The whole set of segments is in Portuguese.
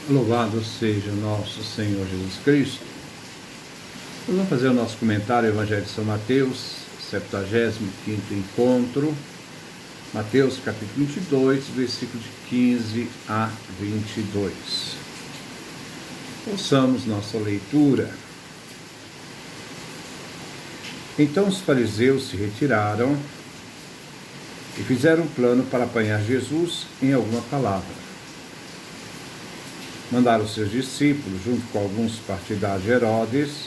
Louvado seja nosso Senhor Jesus Cristo. Nós vamos fazer o nosso comentário, Evangelho de São Mateus, 75º encontro, Mateus capítulo 22, versículo de 15 a 22. Ouçamos nossa leitura. Então os fariseus se retiraram e fizeram um plano para apanhar Jesus em alguma palavra. Mandaram seus discípulos, junto com alguns partidários de Herodes,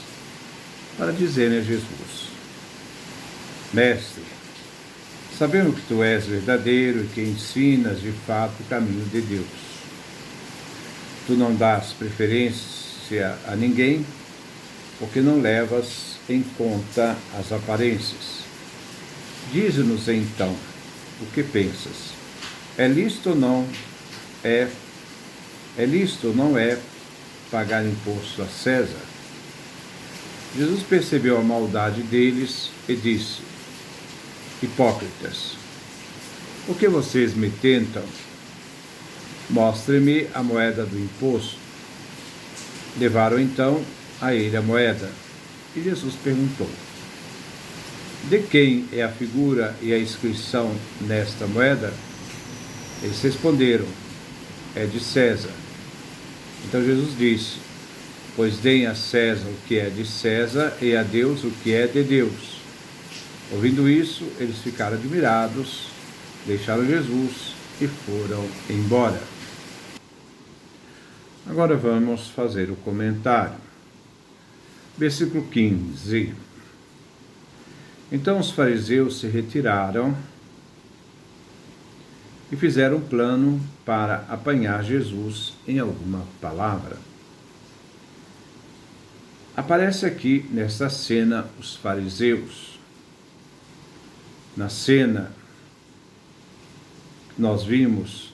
para dizerem a Jesus: Mestre, sabemos que tu és verdadeiro e que ensinas de fato o caminho de Deus. Tu não dás preferência a ninguém, porque não levas em conta as aparências. Dize-nos então o que pensas. É lícito ou não é pagar imposto a César? Jesus percebeu a maldade deles e disse: Hipócritas, por que vocês me tentam? Mostre-me a moeda do imposto. Levaram então a ele a moeda. E Jesus perguntou: De quem é a figura e a inscrição nesta moeda? Eles responderam: É de César. Então Jesus disse: Pois deem a César o que é de César e a Deus o que é de Deus. Ouvindo isso, eles ficaram admirados, deixaram Jesus e foram embora. Agora vamos fazer o comentário. Versículo 15. Então os fariseus se retiraram e fizeram um plano para apanhar Jesus em alguma palavra. Aparece aqui nesta cena os fariseus. Na cena, nós vimos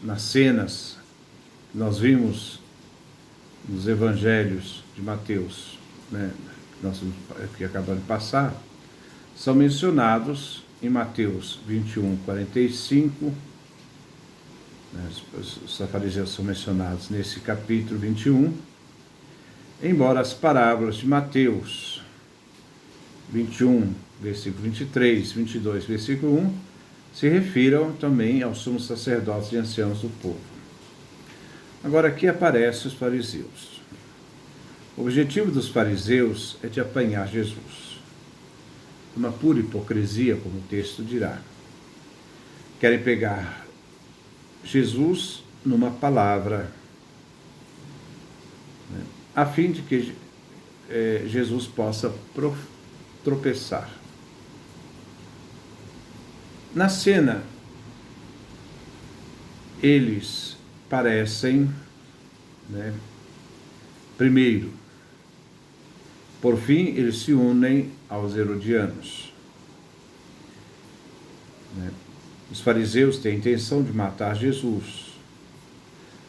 nos evangelhos de Mateus, que acabamos de passar, são mencionados em Mateus 21, 45. Os fariseus são mencionados nesse capítulo 21, embora as parábolas de Mateus 21, versículo 23, 22, versículo 1, se refiram também aos sumos sacerdotes e anciãos do povo. Agora aqui aparecem os fariseus. O objetivo dos fariseus é de apanhar Jesus. Uma pura hipocrisia, como o texto dirá. Querem pegar Jesus numa palavra, a fim de que Jesus possa tropeçar. Na cena, eles parecem, primeiro, por fim, eles se unem aos herodianos. Os fariseus têm a intenção de matar Jesus,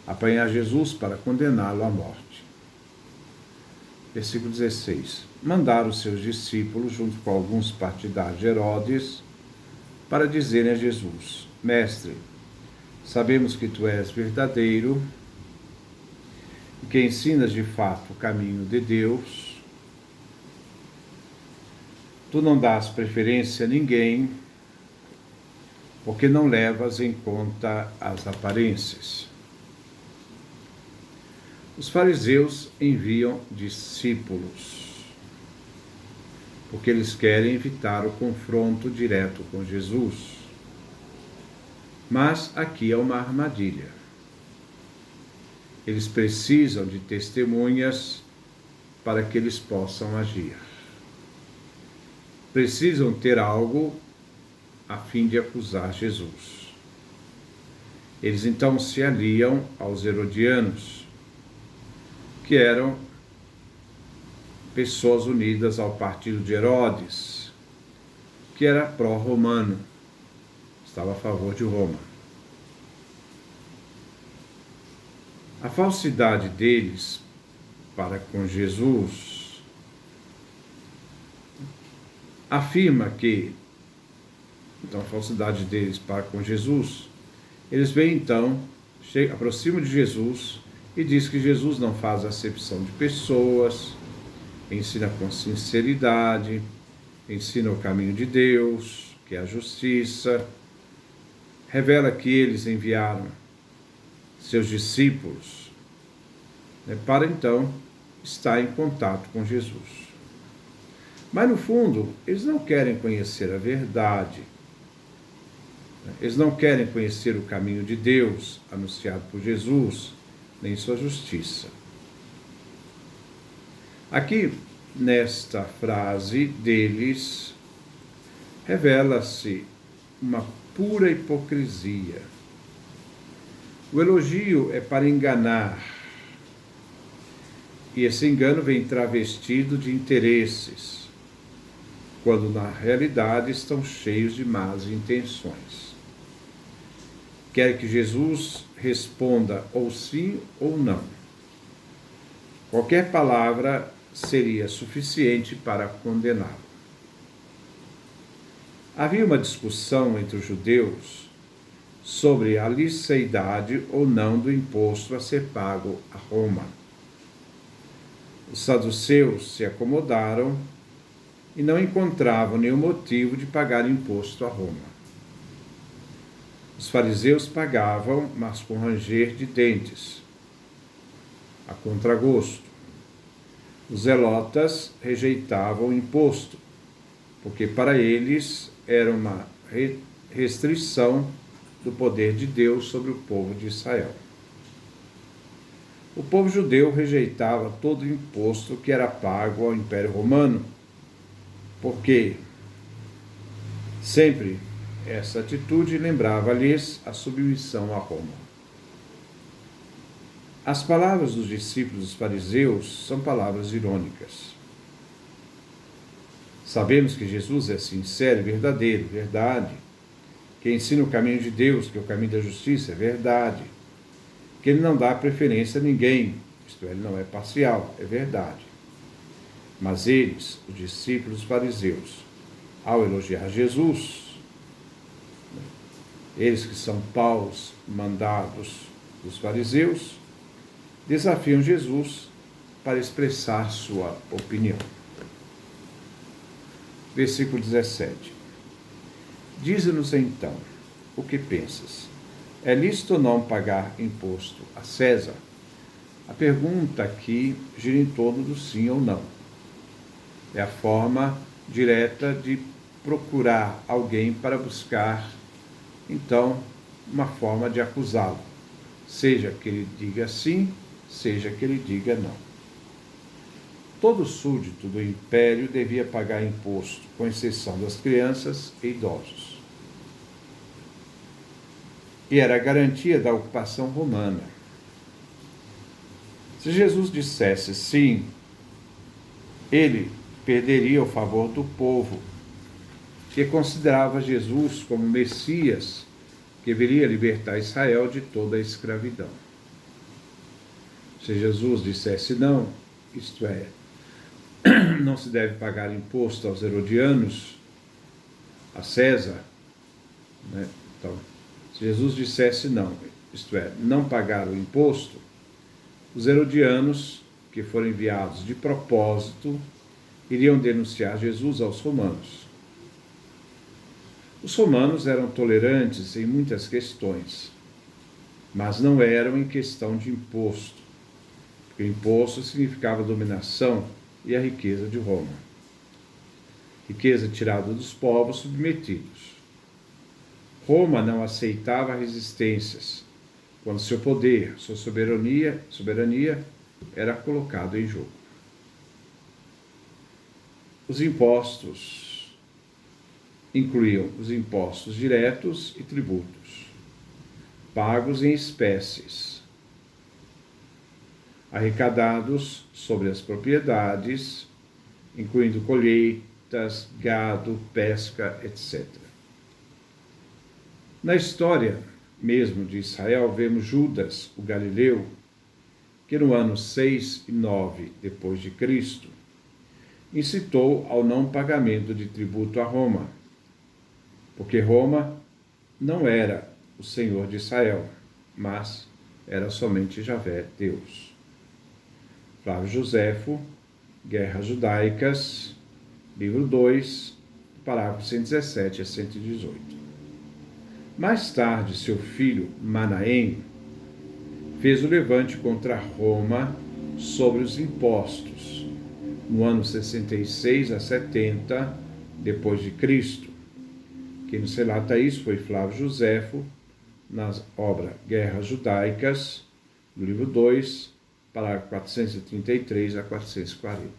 apanhar Jesus para condená-lo à morte. Versículo 16. Mandaram seus discípulos, junto com alguns partidários de Herodes, para dizerem a Jesus: Mestre, sabemos que tu és verdadeiro e que ensinas de fato o caminho de Deus. Tu não dás preferência a ninguém, porque não levas em conta as aparências. Os fariseus enviam discípulos, porque eles querem evitar o confronto direto com Jesus. Mas aqui é uma armadilha. Eles precisam de testemunhas para que eles possam agir. Precisam ter algo a fim de acusar Jesus. Eles então se aliam aos herodianos, que eram pessoas unidas ao partido de Herodes, que era pró-romano, estava a favor de Roma. A falsidade deles para com Jesus afirma que, então a falsidade deles para com Jesus, eles vêm então, aproximam de Jesus e diz que Jesus não faz acepção de pessoas, ensina com sinceridade, ensina o caminho de Deus, que é a justiça, revela que eles enviaram seus discípulos, para então estar em contato com Jesus. Mas no fundo, eles não querem conhecer a verdade, eles não querem conhecer o caminho de Deus anunciado por Jesus, nem sua justiça. Aqui, nesta frase deles, revela-se uma pura hipocrisia. O elogio é para enganar, e esse engano vem travestido de interesses, quando na realidade estão cheios de más intenções. Quer que Jesus responda ou sim ou não. Qualquer palavra seria suficiente para condená-lo. Havia uma discussão entre os judeus sobre a liceidade ou não do imposto a ser pago a Roma. Os saduceus se acomodaram e não encontravam nenhum motivo de pagar imposto a Roma. Os fariseus pagavam, mas com ranger de dentes, a contragosto. Os zelotas rejeitavam o imposto, porque para eles era uma restrição do poder de Deus sobre o povo de Israel. O povo judeu rejeitava todo o imposto que era pago ao Império Romano, porque sempre essa atitude lembrava-lhes a submissão a Roma. As palavras dos discípulos dos fariseus são palavras irônicas. Sabemos que Jesus é sincero e verdadeiro, verdade. Que ensina o caminho de Deus, que é o caminho da justiça, é verdade. Que ele não dá preferência a ninguém, isto é, ele não é parcial, é verdade. Mas eles, os discípulos fariseus, ao elogiar Jesus, eles que são paus mandados dos fariseus, desafiam Jesus para expressar sua opinião. Versículo 17. Dize-nos então, o que pensas? É lícito ou não pagar imposto a César? A pergunta aqui gira em torno do sim ou não. É a forma direta de procurar alguém para buscar, então, uma forma de acusá-lo. Seja que ele diga sim, seja que ele diga não. Todo súdito do império devia pagar imposto, com exceção das crianças e idosos. E era a garantia da ocupação romana. Se Jesus dissesse sim, ele perderia o favor do povo, que considerava Jesus como Messias, que viria libertar Israel de toda a escravidão. Se Jesus dissesse não, isto é, não se deve pagar imposto aos herodianos, a César, Então, se Jesus dissesse não, isto é, não pagar o imposto, os herodianos, que foram enviados de propósito, iriam denunciar Jesus aos romanos. Os romanos eram tolerantes em muitas questões, mas não eram em questão de imposto, porque imposto significava dominação e a riqueza de Roma. Riqueza tirada dos povos submetidos. Roma não aceitava resistências, quando seu poder, sua soberania era colocado em jogo. Os impostos incluíam os impostos diretos e tributos, pagos em espécies, arrecadados sobre as propriedades, incluindo colheitas, gado, pesca, etc. Na história mesmo de Israel, vemos Judas, o Galileu, que no ano 6 e 9 depois de Cristo, incitou ao não pagamento de tributo a Roma, porque Roma não era o senhor de Israel, mas era somente Javé, Deus. Flávio Joséfo, Guerras Judaicas, livro 2, parágrafos 117 a 118. Mais tarde, seu filho Manaém fez o levante contra Roma sobre os impostos, no ano 66 a 70 depois de Cristo. Quem nos relata isso foi Flávio Joséfo, na obra Guerras Judaicas, no livro 2, parágrafo 433 a 440.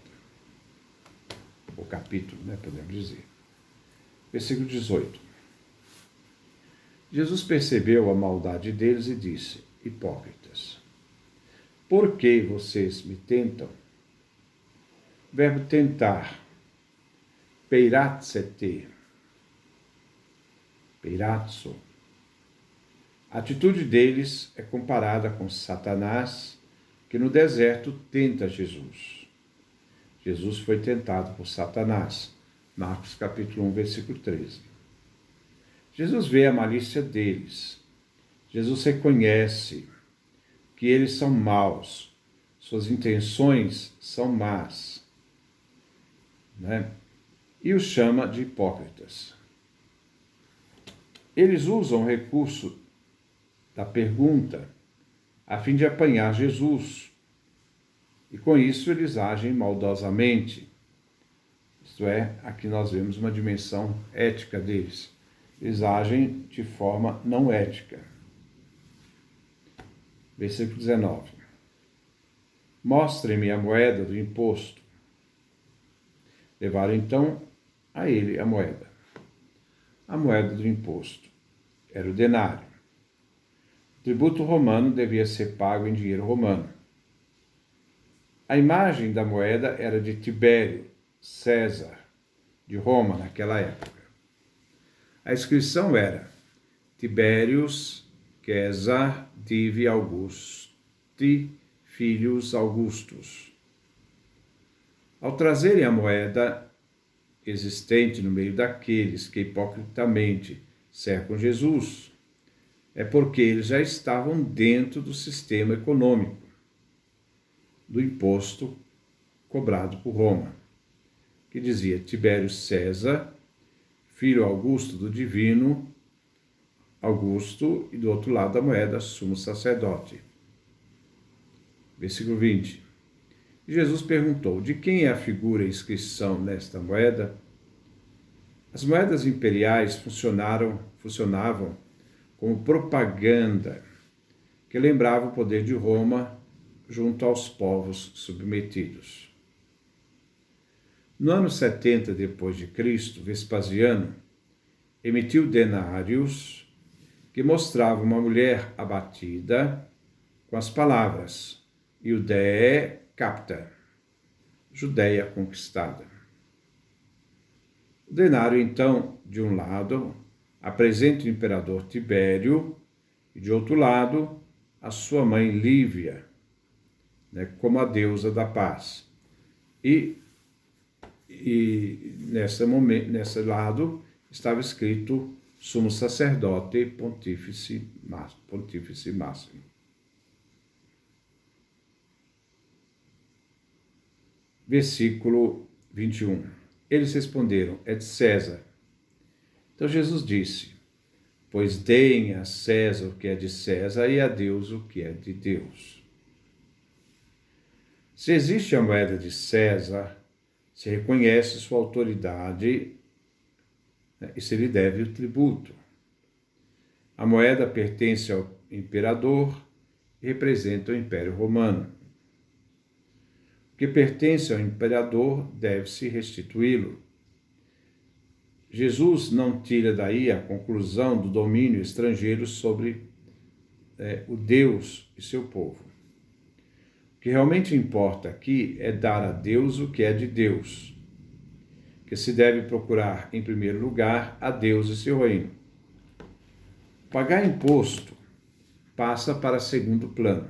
O capítulo, podemos dizer. Versículo 18. Jesus percebeu a maldade deles e disse: hipócritas, por que vocês me tentam? O verbo tentar, peiratsete, peiratso. A atitude deles é comparada com Satanás, que no deserto tenta Jesus. Jesus foi tentado por Satanás. Marcos capítulo 1, versículo 13. Jesus vê a malícia deles. Jesus reconhece que eles são maus. Suas intenções são más. E os chama de hipócritas. Eles usam o recurso da pergunta a fim de apanhar Jesus. E com isso eles agem maldosamente. Isto é, aqui nós vemos uma dimensão ética deles. Eles agem de forma não ética. Versículo 19. Mostrem-me a moeda do imposto. Levaram então a ele a moeda. A moeda do imposto era o denário. O tributo romano devia ser pago em dinheiro romano. A imagem da moeda era de Tibério, César, de Roma naquela época. A inscrição era Tiberius Caesar Divi Augusti Filhos Augustus. Ao trazerem a moeda existente no meio daqueles que hipocritamente cercam Jesus, é porque eles já estavam dentro do sistema econômico, do imposto cobrado por Roma, que dizia Tibério César, filho Augusto do divino Augusto, e do outro lado da moeda, sumo sacerdote. Versículo 20. Jesus perguntou: de quem é a figura e inscrição nesta moeda? As moedas imperiais funcionavam como propaganda que lembrava o poder de Roma junto aos povos submetidos. No ano 70 depois de Cristo, Vespasiano emitiu denários que mostravam uma mulher abatida com as palavras Iudéia capta, Judéia conquistada. O denário, então, de um lado, apresenta o imperador Tibério e, de outro lado, a sua mãe Lívia, como a deusa da paz. E nesse lado estava escrito Sumo Sacerdote Pontífice Máximo. Versículo 21. Eles responderam: é de César. Então Jesus disse: pois deem a César o que é de César e a Deus o que é de Deus. Se existe a moeda de César, se reconhece sua autoridade e se lhe deve o tributo. A moeda pertence ao imperador e representa o Império Romano. O que pertence ao imperador deve-se restituí-lo. Jesus não tira daí a conclusão do domínio estrangeiro sobre o Deus e seu povo. O que realmente importa aqui é dar a Deus o que é de Deus, que se deve procurar, em primeiro lugar, a Deus e seu reino. Pagar imposto passa para segundo plano.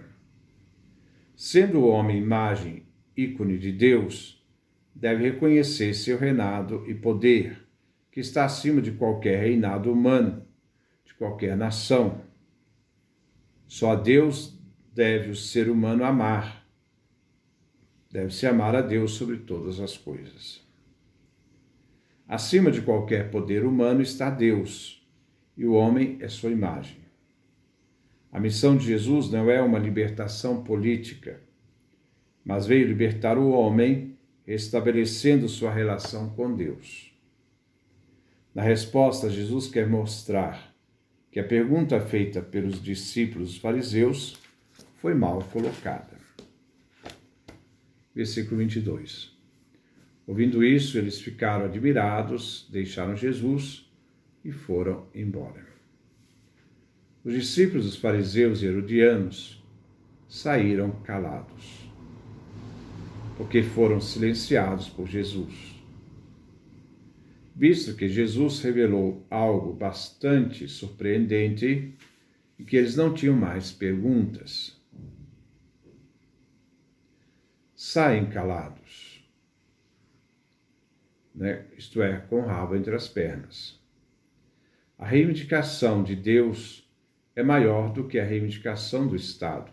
Sendo o homem imagem, ícone de Deus, deve reconhecer seu reinado e poder, que está acima de qualquer reinado humano, de qualquer nação. Só a Deus deve o ser humano amar. Deve-se amar a Deus sobre todas as coisas. Acima de qualquer poder humano está Deus, e o homem é sua imagem. A missão de Jesus não é uma libertação política, mas veio libertar o homem, restabelecendo sua relação com Deus. Na resposta, Jesus quer mostrar que a pergunta feita pelos discípulos fariseus foi mal colocada. Versículo 22. Ouvindo isso, eles ficaram admirados, deixaram Jesus e foram embora. Os discípulos dos fariseus e herodianos saíram calados, porque foram silenciados por Jesus. Visto que Jesus revelou algo bastante surpreendente e que eles não tinham mais perguntas, saem calados, isto é, com o rabo entre as pernas. A reivindicação de Deus é maior do que a reivindicação do Estado.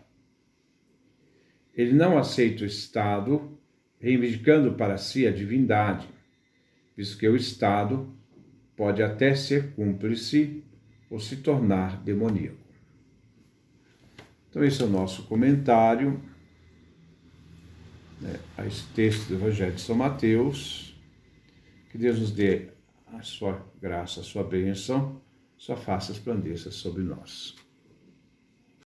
Ele não aceita o Estado reivindicando para si a divindade, visto que o Estado pode até ser cúmplice ou se tornar demoníaco. Então esse é o nosso comentário a esse texto do Evangelho de São Mateus. Que Deus nos dê a sua graça, a sua bênção, sua face resplandeça sobre nós.